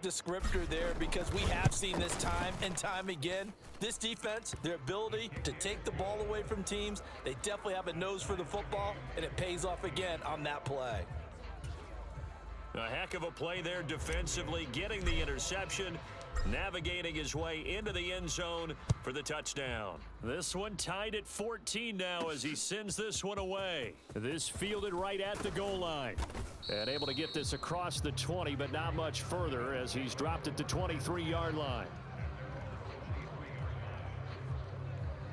descriptor there because we have seen this time and time again. This defense, their ability to take the ball away from teams, they definitely have a nose for the football, and it pays off again on that play. A heck of a play there defensively, getting the interception, navigating his way into the end zone for the touchdown. This one tied at 14 now as he sends this one away. This fielded right at the goal line. And able to get this across the 20, but not much further as he's dropped it to 23-yard line.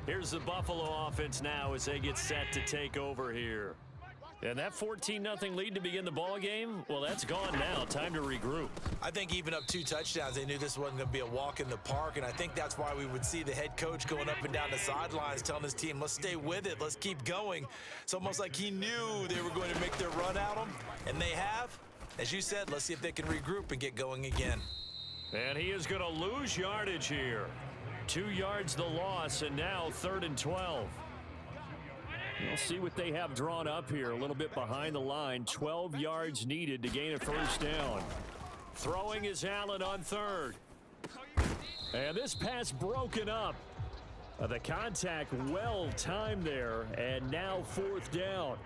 Here's the Buffalo offense now as they get set to take over here. And that 14-0 lead to begin the ball game, well, that's gone now. Time to regroup. I think even up 2 touchdowns, they knew this wasn't going to be a walk in the park, and I think that's why we would see the head coach going up and down the sidelines telling his team, let's stay with it, let's keep going. It's almost like he knew they were going to make their run at him, and they have. As you said, let's see if they can regroup and get going again. And he is going to lose yardage here. 2 yards the loss, and now 3rd and 12. We'll see what they have drawn up here. A little bit behind the line. 12 yards needed to gain a first down. Throwing is Allen on 3rd. And this pass broken up. The contact well timed there. And now 4th down.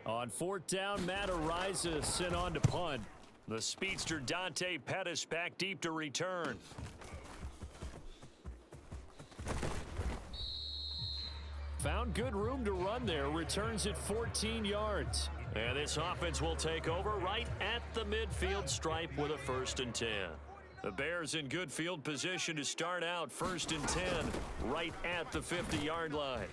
On 4th down, Matt Ariza sent on to punt. The speedster Dante Pettis back deep to return. Found good room to run there. Returns at 14 yards. And this offense will take over right at the midfield stripe with a 1st and 10. The Bears in good field position to start out 1st and 10 right at the 50-yard line.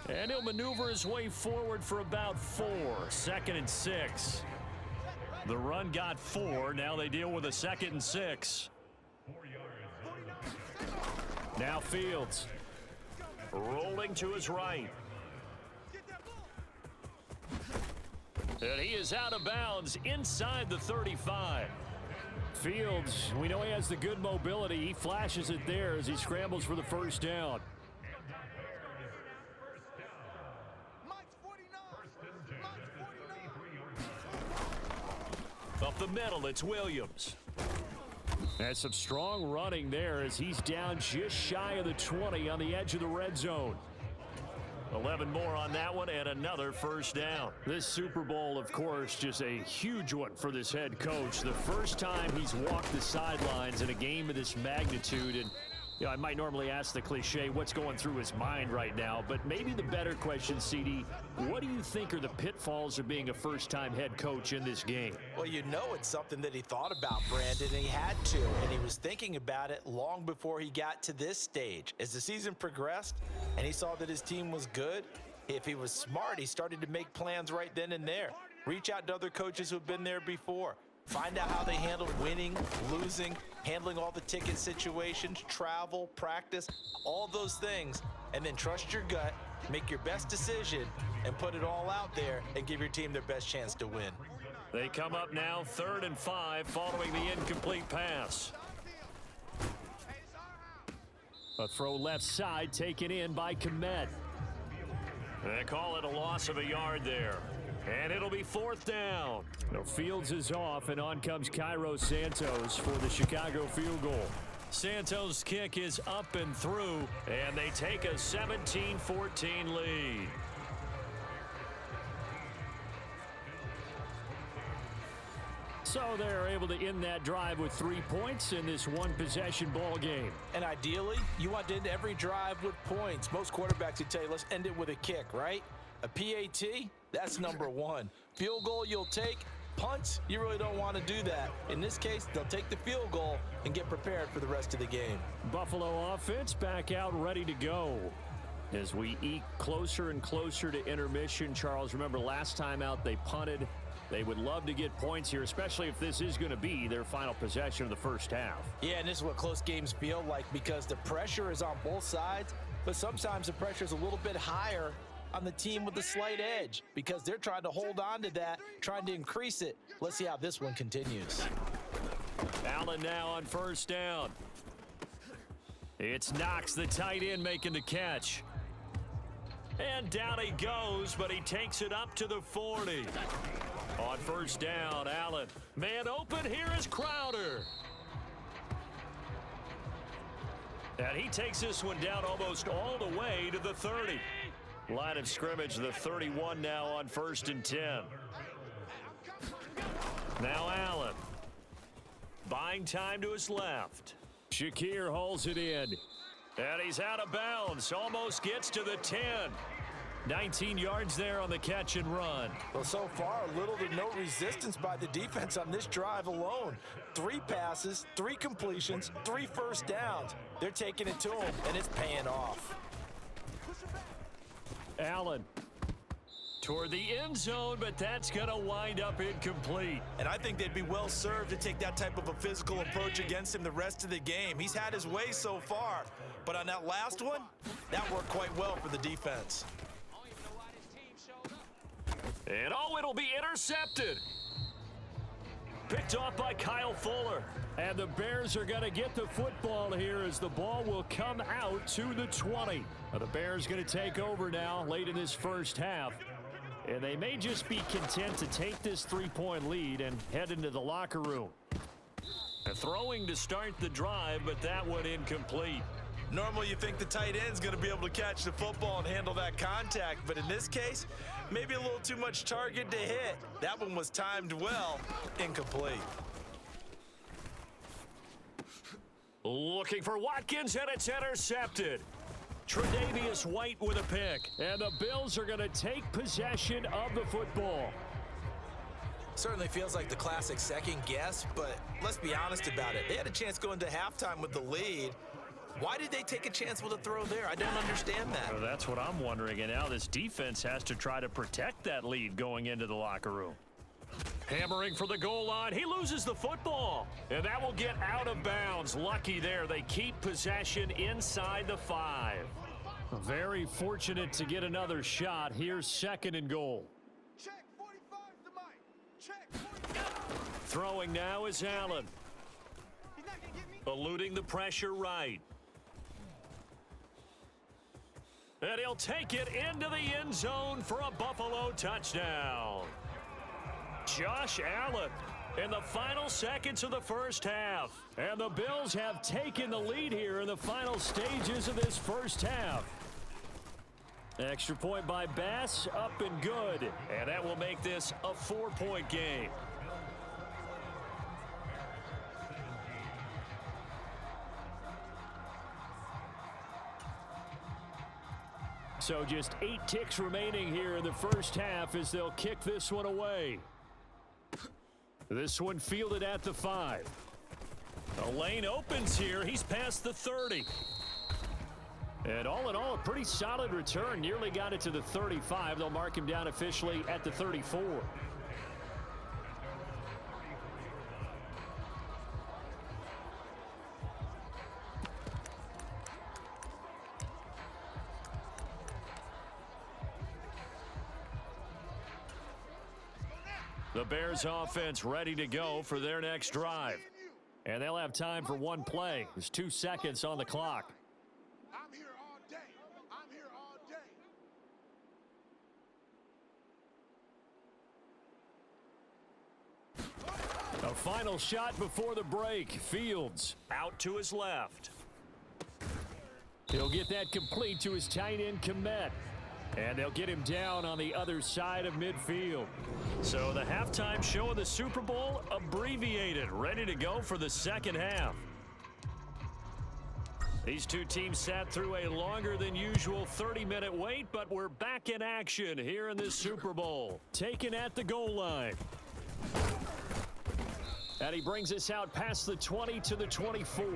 And he'll maneuver his way forward for about 4. 2nd and 6. The run got 4. Now they deal with a 2nd and 6. Now Fields. Rolling to his right. And he is out of bounds inside the 35. Fields, we know he has the good mobility. He flashes it there as he scrambles for the first down. Up the middle, it's Williams. And some strong running there as he's down just shy of the 20 on the edge of the red zone. 11 more on that one and another first down. This Super Bowl, of course, just a huge one for this head coach. The first time he's walked the sidelines in a game of this magnitude. And you know, I might normally ask the cliche, what's going through his mind right now? But maybe the better question, CD, what do you think are the pitfalls of being a first-time head coach in this game? Well, you know it's something that he thought about, Brandon, and he had to. And he was thinking about it long before he got to this stage. As the season progressed and he saw that his team was good, if he was smart, he started to make plans right then and there. Reach out to other coaches who have been there before. Find out how they handled winning, losing, handling all the ticket situations, travel, practice, all those things, and then trust your gut, make your best decision, and put it all out there and give your team their best chance to win. They come up now 3rd and 5 following the incomplete pass. A throw left side taken in by Kmet. They call it a loss of a yard there. And it'll be 4th down. Now Fields is off, and on comes Cairo Santos for the Chicago field goal. Santos' kick is up and through, and they take a 17-14 lead. So they're able to end that drive with 3 points in this one-possession ball game. And ideally, you want to end every drive with points. Most quarterbacks would tell you, let's end it with a kick, right? A PAT, that's number 1. Field goal you'll take. Punts, you really don't want to do that. In this case, they'll take the field goal and get prepared for the rest of the game. Buffalo offense back out ready to go. As we eke closer and closer to intermission, Charles, remember last time out they punted. They would love to get points here, especially if this is going to be their final possession of the first half. Yeah, and this is what close games feel like because the pressure is on both sides, but sometimes the pressure is a little bit higher on the team with the slight edge because they're trying to hold on to that, trying to increase it. Let's see how this one continues. Allen now on first down. It's Knox, the tight end, making the catch. And down he goes, but he takes it up to the 40. On first down, Allen. Man open, here is Crowder. And he takes this one down almost all the way to the 30. Line of scrimmage, the 31 now on 1st and 10. Now Allen. Buying time to his left. Shakir hauls it in. And he's out of bounds. Almost gets to the 10. 19 yards there on the catch and run. Well, so far, little to no resistance by the defense on this drive alone. 3 passes, 3 completions, 3 first downs. They're taking it to him, and it's paying off. Allen toward the end zone, but that's going to wind up incomplete. And I think they'd be well served to take that type of a physical approach against him the rest of the game. He's had his way so far, but on that last one, that worked quite well for the defense. And it'll be intercepted. Picked off by Kyle Fuller. And the Bears are going to get the football here as the ball will come out to the 20. Now the Bears going to take over now late in this first half. And they may just be content to take this 3-point lead and head into the locker room. And throwing to start the drive, but that one incomplete. Normally you think the tight end's going to be able to catch the football and handle that contact, but in this case, maybe a little too much target to hit. That one was timed well, incomplete. Looking for Watkins, and it's intercepted. Tre'Davious White with a pick. And the Bills are going to take possession of the football. Certainly feels like the classic second guess, but let's be honest about it. They had a chance going to halftime with the lead. Why did they take a chance with a throw there? I don't understand that. Well, that's what I'm wondering. And now this defense has to try to protect that lead going into the locker room. Hammering for the goal line. He loses the football. And that will get out of bounds. Lucky there. They keep possession inside the 5. Very fortunate to get another shot. Here's 2nd and goal. Check 45 to Mike. Check 45. Throwing now is Allen. He's not gonna get me. Eluding the pressure right. And he'll take it into the end zone for a Buffalo touchdown. Josh Allen in the final seconds of the first half. And the Bills have taken the lead here in the final stages of this first half. Extra point by Bass, up and good. And that will make this a 4-point game. So just 8 ticks remaining here in the first half as they'll kick this one away. This one fielded at the 5. The lane opens here. He's past the 30. And all in all, a pretty solid return. Nearly got it to the 35. They'll mark him down officially at the 34. The Bears offense ready to go for their next drive. And they'll have time for one play. There's 2 seconds on the clock. I'm here all day. I'm here all day. A final shot before the break. Fields out to his left. He'll get that complete to his tight end, Kmet. And they'll get him down on the other side of midfield. So the halftime show of the Super Bowl abbreviated, ready to go for the second half. These two teams sat through a longer than usual 30-minute wait, but we're back in action here in this Super Bowl. Taken at the goal line. And he brings us out past the 20 to the 24.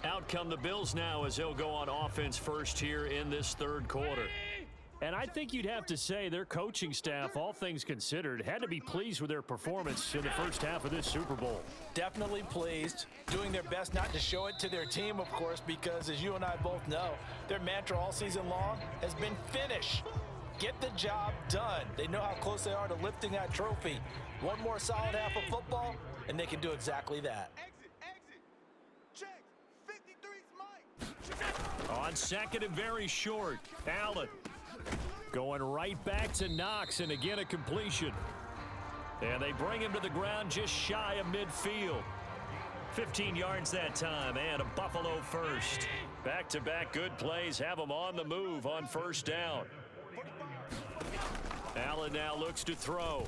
Out come the Bills now as they'll go on offense first here in this third quarter. And I think you'd have to say their coaching staff, all things considered, had to be pleased with their performance in the first half of this Super Bowl. Definitely pleased, doing their best not to show it to their team, of course, because as you and I both know, their mantra all season long has been finish. Get the job done. They know how close they are to lifting that trophy. One more solid half of football, and they can do exactly that. Exit. Check. 53's Mike. On second and very short, Allen going right back to Knox, and again a completion. And they bring him to the ground just shy of midfield. 15 yards that time, and a Buffalo first. Back-to-back good plays have them on the move on first down. Allen now looks to throw.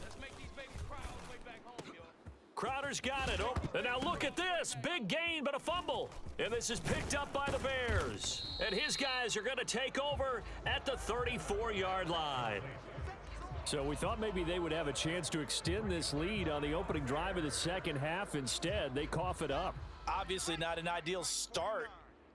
Crowder's got it. Oh, and now look at this. Big gain, but a fumble. And this is picked up by the Bears. And his guys are going to take over at the 34-yard line. So we thought maybe they would have a chance to extend this lead on the opening drive of the second half. Instead, they cough it up. Obviously not an ideal start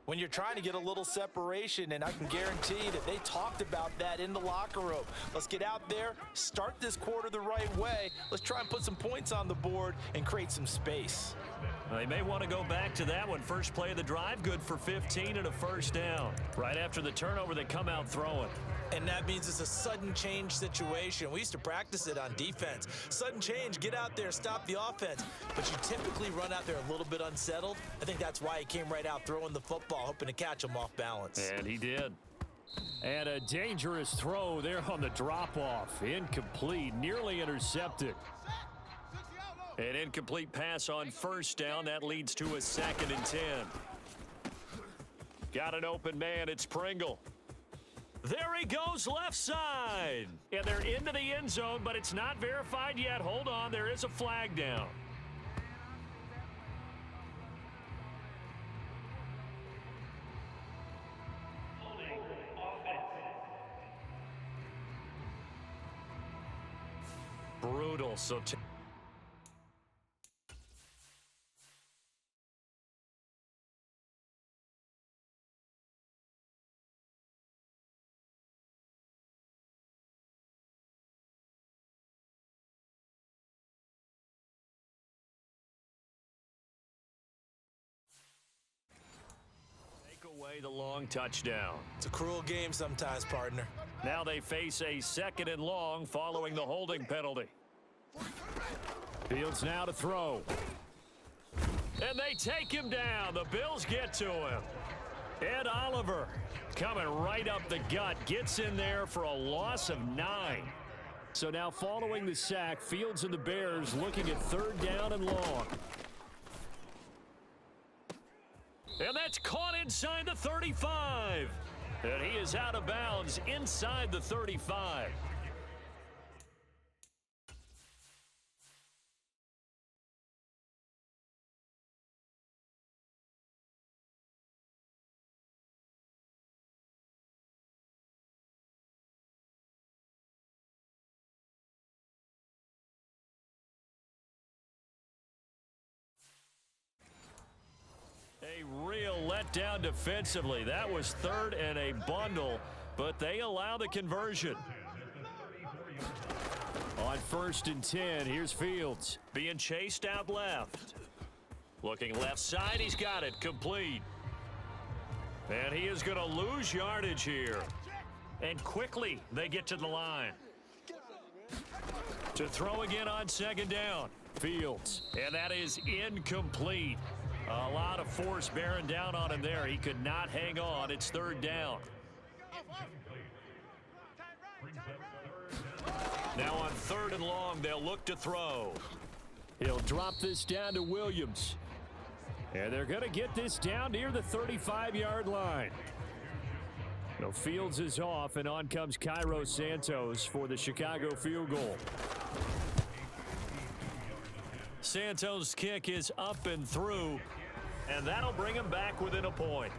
when you're trying to get a little separation, and I can guarantee that they talked about that in the locker room. Let's get out there, start this quarter the right way. Let's try and put some points on the board and create some space. They may want to go back to that one. First play of the drive, good for 15 and a first down. Right after the turnover, they come out throwing. And that means it's a sudden change situation. We used to practice it on defense. Sudden change, get out there, stop the offense. But you typically run out there a little bit unsettled. I think that's why he came right out throwing the football, hoping to catch him off balance. And he did. And a dangerous throw there on the drop-off. Incomplete, nearly intercepted. An incomplete pass on first down. That leads to a 2nd and 10. Got an open man. It's Pringle. There he goes left side. And they're into the end zone, but it's not verified yet. Hold on. There is a flag down. Brutal. So away the long touchdown. It's a cruel game sometimes, partner. Now they face a 2nd and long following the holding penalty. Fields now to throw. And they take him down. The Bills get to him. Ed Oliver coming right up the gut. Gets in there for a loss of 9. So now following the sack, Fields and the Bears looking at 3rd down and long. And that's caught inside the 35. And he is out of bounds inside the 35. A real letdown defensively. That was 3rd and a bundle, but they allow the conversion. On 1st and 10, here's Fields. Being chased out left. Looking left side, he's got it. Complete. And he is going to lose yardage here. And quickly, they get to the line. To throw again on 2nd down. Fields. And that is incomplete. A lot of force bearing down on him there. He could not hang on. It's 3rd down. Now on 3rd and long, they'll look to throw. He'll drop this down to Williams. And they're going to get this down near the 35-yard line. No, Fields is off, and on comes Cairo Santos for the Chicago field goal. Santos' kick is up and through, and that'll bring him back within a point.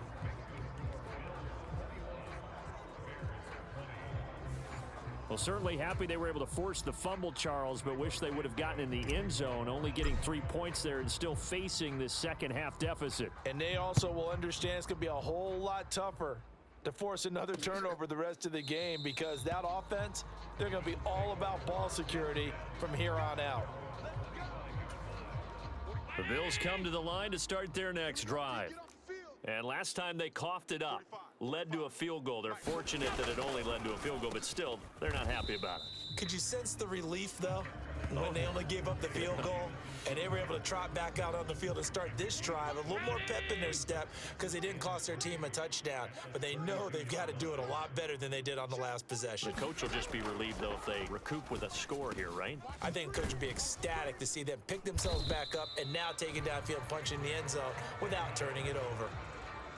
Well, certainly happy they were able to force the fumble, Charles, but wish they would have gotten in the end zone, only getting 3 points there and still facing this second half deficit. And they also will understand it's going to be a whole lot tougher to force another turnover the rest of the game, because that offense, they're going to be all about ball security from here on out. The Bills come to the line to start their next drive. And last time they coughed it up, led to a field goal. They're fortunate that it only led to a field goal, but still, they're not happy about it. Could you sense the relief, though? when they only gave up the field goal, and they were able to trot back out on the field and start this drive. A little more pep in their step because they didn't cost their team a touchdown. But they know they've got to do it a lot better than they did on the last possession. The coach will just be relieved, though, if they recoup with a score here, right? I think the coach would be ecstatic to see them pick themselves back up and now take it downfield, punch in the end zone without turning it over.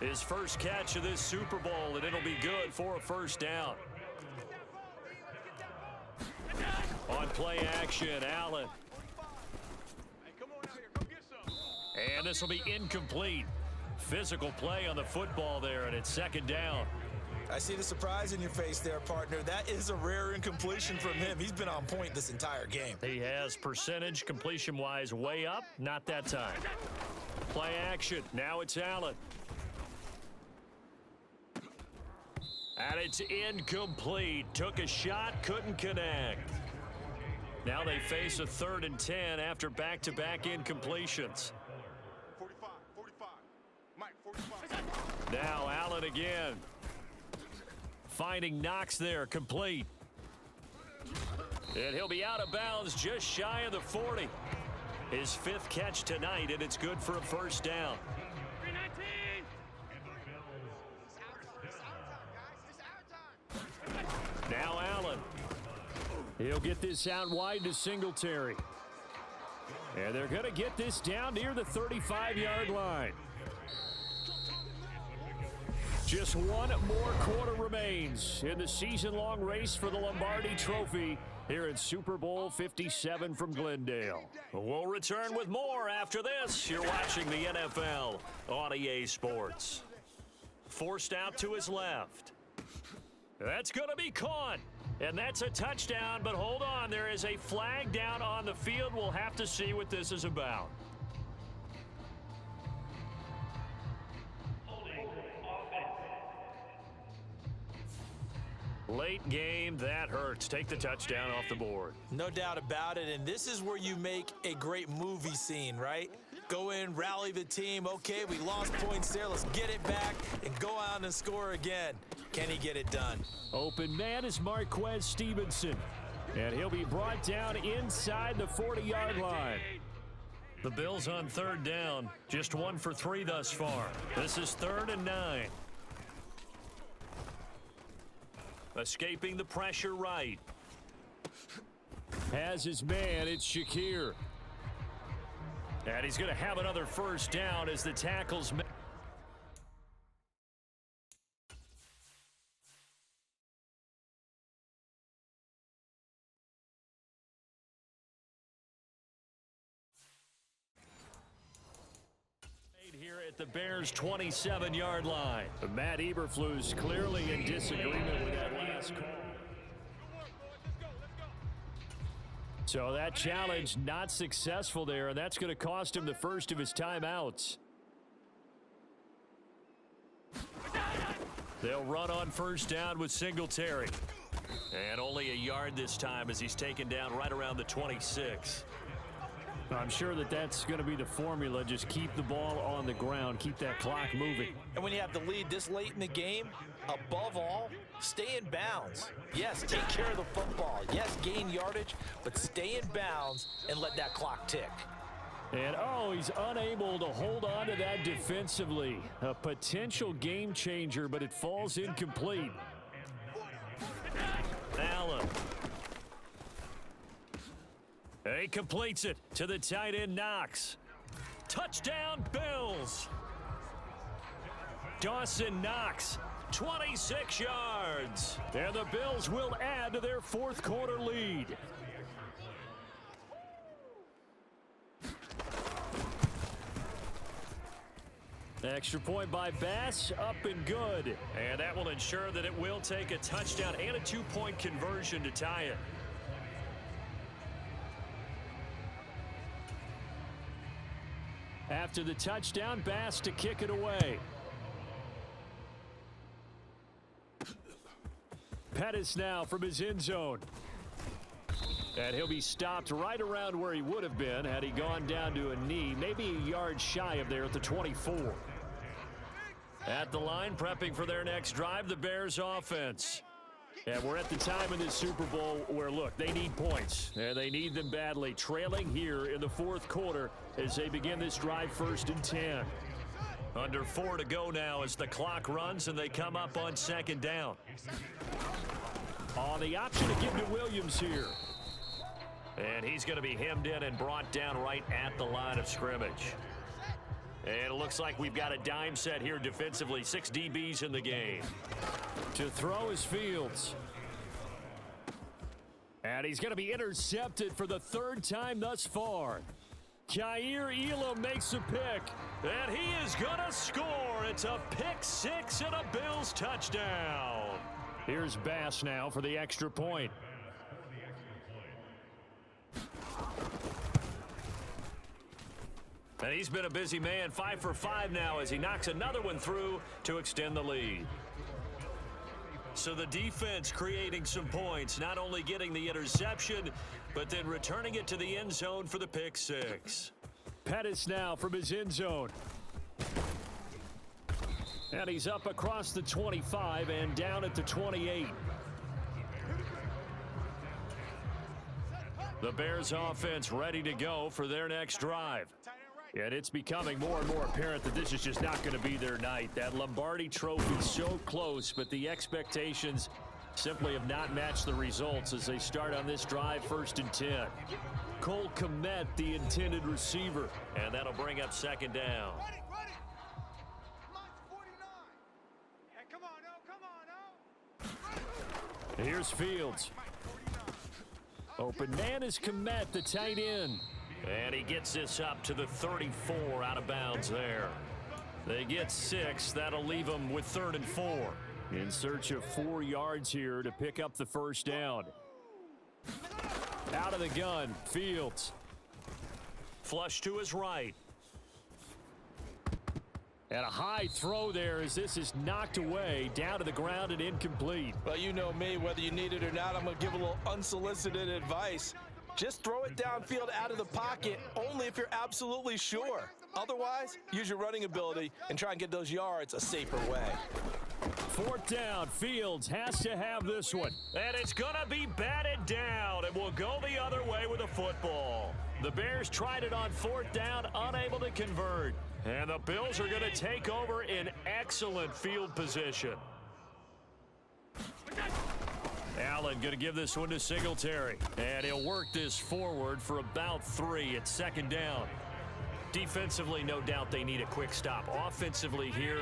His first catch of this Super Bowl, and it'll be good for a first down. On play action, Allen. And this will be incomplete. Physical play on the football there, and it's second down. I see the surprise in your face there, partner. That is a rare incompletion from him. He's been on point this entire game. He has percentage completion-wise way up. Not that time. Play action. Now it's Allen. And it's incomplete. Took a shot, couldn't connect. Now they face a 3rd and 10 after back-to-back incompletions. 45, 45. Mike, 45. Now Allen again. Finding Knox there, complete. And he'll be out of bounds just shy of the 40. His 5th catch tonight, and it's good for a first down. 319. Now Allen. He'll get this out wide to Singletary. And they're going to get this down near the 35-yard line. Just one more quarter remains in the season-long race for the Lombardi Trophy here in Super Bowl 57 from Glendale. We'll return with more after this. You're watching the NFL on EA Sports. Forced out to his left. That's going to be caught. And that's a touchdown, but hold on. There is a flag down on the field. We'll have to see what this is about. Late game, that hurts. Take the touchdown off the board. No doubt about it, and this is where you make a great movie scene, right? Go in, rally the team. Okay, we lost points there. Let's get it back and go out and score again. Can he get it done? Open man is Marquez Stevenson, and he'll be brought down inside the 40-yard line. The Bills on 3rd down, just 1 for 3 thus far. This is 3rd and 9. Escaping the pressure right. Has his man, it's Shakir. And he's going to have another first down as the tackles. Here at the Bears' 27-yard line. Matt Eberflus clearly in disagreement with that last call. So that challenge not successful there, and that's going to cost him the first of his timeouts. They'll run on first down with Singletary. And only a yard this time as he's taken down right around the 26. I'm sure that that's going to be the formula. Just keep the ball on the ground. Keep that clock moving. And when you have the lead this late in the game, above all, stay in bounds. Yes, take care of the football. Yes, gain yardage, but stay in bounds and let that clock tick. And, oh, he's unable to hold on to that defensively. A potential game changer, but it falls incomplete. Allen. He completes it to the tight end, Knox. Touchdown, Bills. Dawson Knox, 26 yards. And the Bills will add to their 4th quarter lead. Extra point by Bass, up and good. And that will ensure that it will take a touchdown and a 2-point conversion to tie it. After the touchdown, Bass to kick it away. Pettis now from his end zone. And he'll be stopped right around where he would have been had he gone down to a knee, maybe a yard shy of there at the 24. At the line, prepping for their next drive, the Bears offense. And we're at the time in this Super Bowl where, look, they need points. And they need them badly. Trailing here in the fourth quarter as they begin this drive 1st and 10. Under 4 to go now as the clock runs and they come up on 2nd down. On the option to give to Williams here. And he's going to be hemmed in and brought down right at the line of scrimmage. And it looks like we've got a dime set here defensively. 6 DBs in the game. To throw is Fields. And he's going to be intercepted for the 3rd time thus far. Kaiir Elam makes a pick. And he is going to score. It's a pick 6 and a Bills touchdown. Here's Bass now for the extra point. And he's been a busy man, 5 for 5 now as he knocks another one through to extend the lead. So the defense creating some points, not only getting the interception, but then returning it to the end zone for the pick 6. Pettis now from his end zone. And he's up across the 25 and down at the 28. The Bears offense ready to go for their next drive. And it's becoming more and more apparent that this is just not going to be their night. That Lombardi trophy so close, but the expectations simply have not matched the results as they start on this drive 1st and 10. Cole Kmet, the intended receiver, and that'll bring up 2nd down. Ready. Mine's 49. Hey, come on, oh. Here's Fields. Open man is Kmet, the tight end. And he gets this up to the 34 out of bounds there. They get 6. That'll leave them with 3rd and 4. In search of 4 yards here to pick up the 1st down. Out of the gun, Fields. Flush to his right. And a high throw there as this is knocked away, down to the ground and incomplete. Well, you know me, whether you need it or not, I'm going to give a little unsolicited advice. Just throw it downfield out of the pocket, only if you're absolutely sure. Otherwise, use your running ability and try and get those yards a safer way. 4th down, Fields has to have this one. And it's going to be batted down, and we'll go the other way with a football. The Bears tried it on 4th down, unable to convert. And the Bills are going to take over in excellent field position. Allen going to give this one to Singletary. And he'll work this forward for about 3 at 2nd down. Defensively, no doubt they need a quick stop. Offensively here,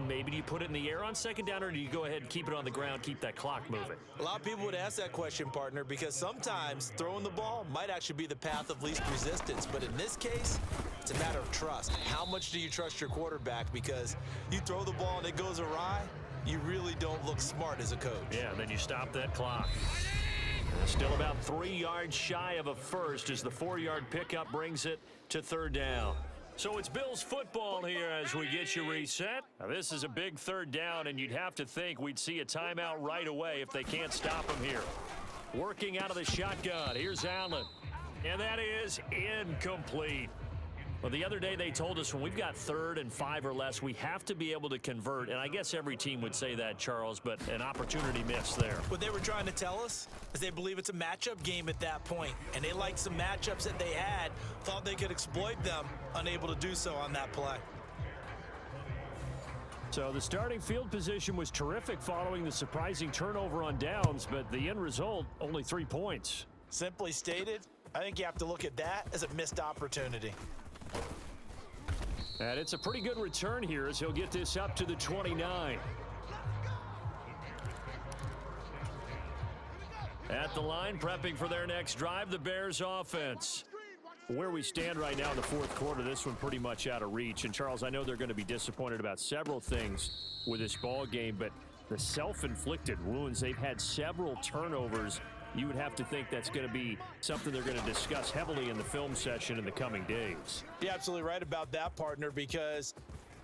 maybe do you put it in the air on 2nd down, or do you go ahead and keep it on the ground, keep that clock moving? A lot of people would ask that question, partner, because sometimes throwing the ball might actually be the path of least resistance. But in this case, it's a matter of trust. How much do you trust your quarterback? Because you throw the ball and it goes awry, you really don't look smart as a coach. Yeah, and then you stop that clock. Still about 3 yards shy of a first as the 4-yard pickup brings it to 3rd down. So it's Bills football here as we get you reset. Now this is a big 3rd down, and you'd have to think we'd see a timeout right away if they can't stop him here. Working out of the shotgun. Here's Allen. And that is incomplete. Well, the other day they told us when we've got 3rd and 5 or less, we have to be able to convert. And I guess every team would say that, Charles, but an opportunity missed there. What they were trying to tell us is they believe it's a matchup game at that point. And they liked some matchups that they had, thought they could exploit them, unable to do so on that play. So the starting field position was terrific following the surprising turnover on downs, but the end result, only 3 points. Simply stated, I think you have to look at that as a missed opportunity. And it's a pretty good return here as he'll get this up to the 29. At the line, prepping for their next drive, the Bears offense. Where we stand right now in the fourth quarter, this one pretty much out of reach. And, Charles, I know they're going to be disappointed about several things with this ball game, but the self-inflicted wounds, they've had several turnovers. You would have to think that's going to be something they're going to discuss heavily in the film session in the coming days. You're absolutely right about that, partner, because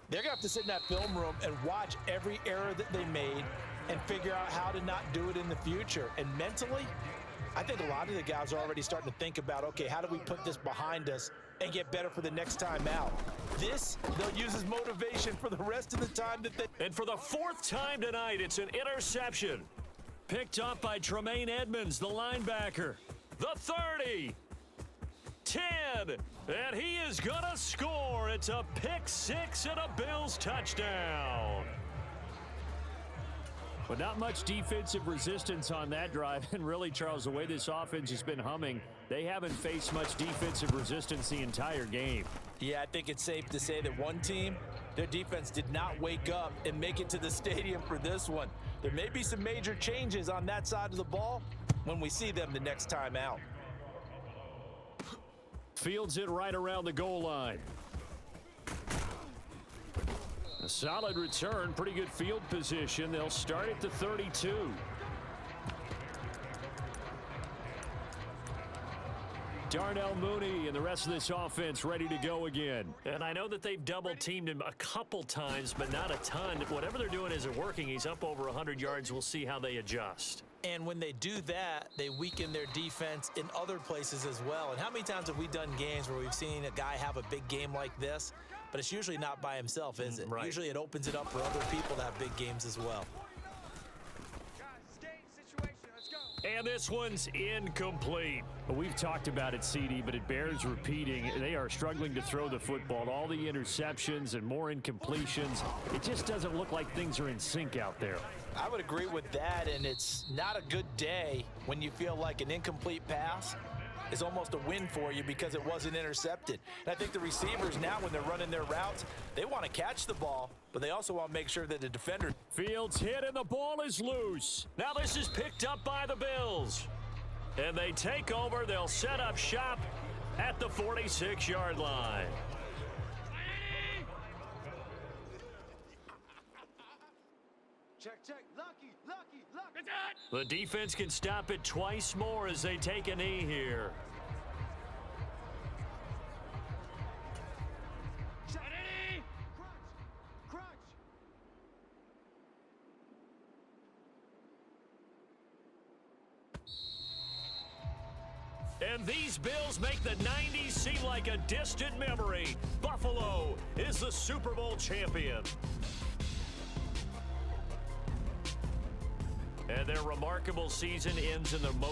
they're going to have to sit in that film room and watch every error that they made and figure out how to not do it in the future. And mentally, I think a lot of the guys are already starting to think about, okay, how do we put this behind us and get better for the next time out? This, they'll use as motivation for the rest of the time that they... And for the fourth time tonight, it's an interception. Picked up by Tremaine Edmonds, the linebacker. The 30. 10. And he is going to score. It's a pick six and a Bills touchdown. But not much defensive resistance on that drive. And really, Charles, the way this offense has been humming, they haven't faced much defensive resistance the entire game. Yeah, I think it's safe to say that one team, their defense did not wake up and make it to the stadium for this one. There may be some major changes on that side of the ball when we see them the next time out. Fields it right around the goal line. A solid return, pretty good field position. They'll start at the 32. Darnell Mooney and the rest of this offense ready to go again. And I know that they've double-teamed him a couple times, but not a ton. Whatever they're doing isn't working. He's up over 100 yards. We'll see how they adjust. And when they do that, they weaken their defense in other places as well. And how many times have we done games where we've seen a guy have a big game like this, but it's usually not by himself, is it? Right. Usually it opens it up for other people to have big games as well. Guys, stay in situation. Let's go. And this one's incomplete. Well, we've talked about it, CD, but it bears repeating. They are struggling to throw the football. All the interceptions and more incompletions. It just doesn't look like things are in sync out there. I would agree with that, and it's not a good day when you feel like an incomplete pass is almost a win for you because it wasn't intercepted. And I think the receivers now, when they're running their routes, they want to catch the ball, but they also want to make sure that the defender... Fields hit and the ball is loose. Now this is picked up by the Bills. And they take over. They'll set up shop at the 46-yard line. Check, check. Lucky, lucky, lucky. The defense can stop it twice more as they take a knee here. Crunch, crunch. And these Bills make the 90s seem like a distant memory. Buffalo is the Super Bowl champion. And their remarkable season ends in the most